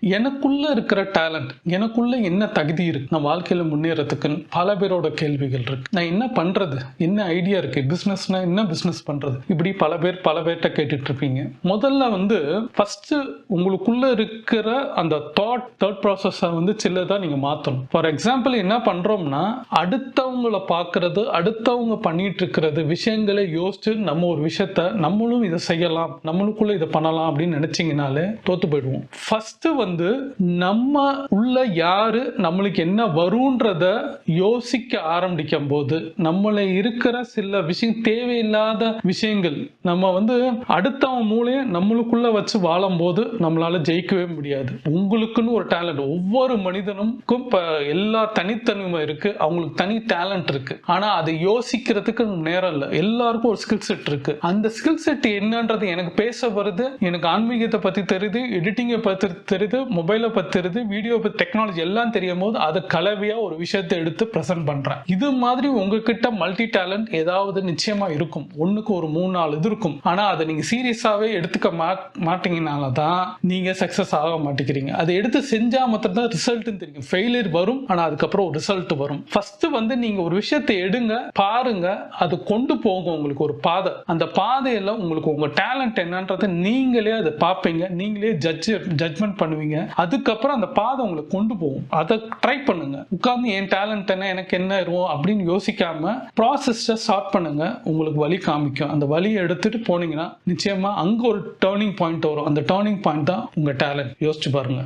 எனக்குள்ள இருக்கிற டேலண்ட், எனக்குள்ள என்ன தகுதி இருக்கு, நான் வாழ்க்கையில முன்னேறதுக்குன்னு பல பேரோட கேள்விகள் இருக்கு. நான் என்ன பண்றது, என்ன ஐடியா இருக்கு, பிசினஸ்னா என்ன பிசினஸ் பண்றது, இப்படி பல பேர்கிட்ட கேட்டுட்டு இருப்பீங்க. முதல்ல ஃபர்ஸ்ட் உங்களுக்குள்ள இருக்கிற அந்த தாட் ப்ராசஸை சின்னதா நீங்க மாத்தணும். ஃபார் எக்ஸாம்பிள் என்ன பண்றோம்னா, அடுத்தவங்களை பார்க்கறது, அடுத்தவங்க பண்ணிட்டு இருக்கிறது விஷயங்களை யோசிச்சு நம்ம ஒரு விஷயத்த நம்மளும் இதை செய்யலாம், நம்மளுக்குள்ள இதை பண்ணலாம் அப்படின்னு நினைச்சீங்கனாலே தோத்து போயிடுவோம். ஃபர்ஸ்ட் நம்ம உள்ள யாரு, நம்மளுக்கு என்ன வரும்ன்றத யோசிக்க ஆரம்பிக்கும் போது நம்மள இருக்கிற சில விஷயம், தேவையில்லாத விஷயங்கள் நம்ம அடுத்தவங்க மூலையை நம்மளுக்குள்ள வச்சு வாழும் போது நம்மளால ஜெயிக்கவே முடியாது. உங்களுக்குன்னு ஒரு டேலண்ட், ஒவ்வொரு மனிதனுக்கும் எல்லா தனித்தன்மை இருக்கு, அவங்களுக்கு தனி டேலண்ட் இருக்கு. ஆனா அதை யோசிக்கிறதுக்கு நேரம் இல்லை. எல்லாருக்கும் ஒரு ஸ்கில் செட் இருக்கு. அந்த ஸ்கில் செட் என்னன்றது எனக்கு பேச வருது, எனக்கு ஆன்மீகத்தை பத்தி தெரியுது, எடிட்டிங்கை பத்தி தெரியுது, மொபைலை பத்தி தெரியுது, வீடியோ பத்தி டெக்னாலஜி எல்லாம் தெரியும் போது அதை கலவையா ஒரு விஷயத்தை எடுத்து பிரசன்ட் பண்றேன். இது மாதிரி உங்ககிட்ட மல்டி டேலண்ட் ஏதாவது நிச்சயமா இருக்கும். ஒண்ணுக்கு ஒரு 3-4 இது இருக்கும். ஆனா அதை நீங்க சீரியஸாவே எடுத்துக்க மாட்டீங்கனாலதான் நீங்க சக்சஸ் ஆக மாட்டேங்கிறீங்க. அதை எடுத்து செஞ்சா மாத்திரம் தான் ரிசல்ட் தெரியும். ஃபெயிலியர் வரும், ஆனா அதுக்கப்புறம் ஒரு ரிசல்ட் வரும். ஃபர்ஸ்ட் நீங்க ஒரு விஷயத்தை எடுங்க, பாருங்க, அது கொண்டு போகும் உங்களுக்கு ஒரு பாதை. அந்த பாதையில உங்களுக்கு உங்க டேலண்ட் என்னன்றதை நீங்களே அதை பார்ப்பீங்க, நீங்களே ஜட்ஜ்மெண்ட் பண்ணுவீங்க. அதுக்கப்புறம் அந்த பாதை உங்களை கொண்டு போகும். அதை ட்ரை பண்ணுங்க. உட்கார்ந்து என் டேலண்ட் என்ன, எனக்கு என்ன இருக்கும் அப்படின்னு யோசிக்காம ப்ராசஸ் ஸ்டார்ட் பண்ணுங்க. உங்களுக்கு வழி காமிக்கும். அந்த வழியை எடுத்துட்டு போனீங்கன்னா நிச்சயமா அங்க ஒரு டர்னிங் பாயிண்ட் வரும். அந்த டர்னிங் பாயிண்ட் தான் உங்க டேலண்ட். யோசிச்சு பாருங்க.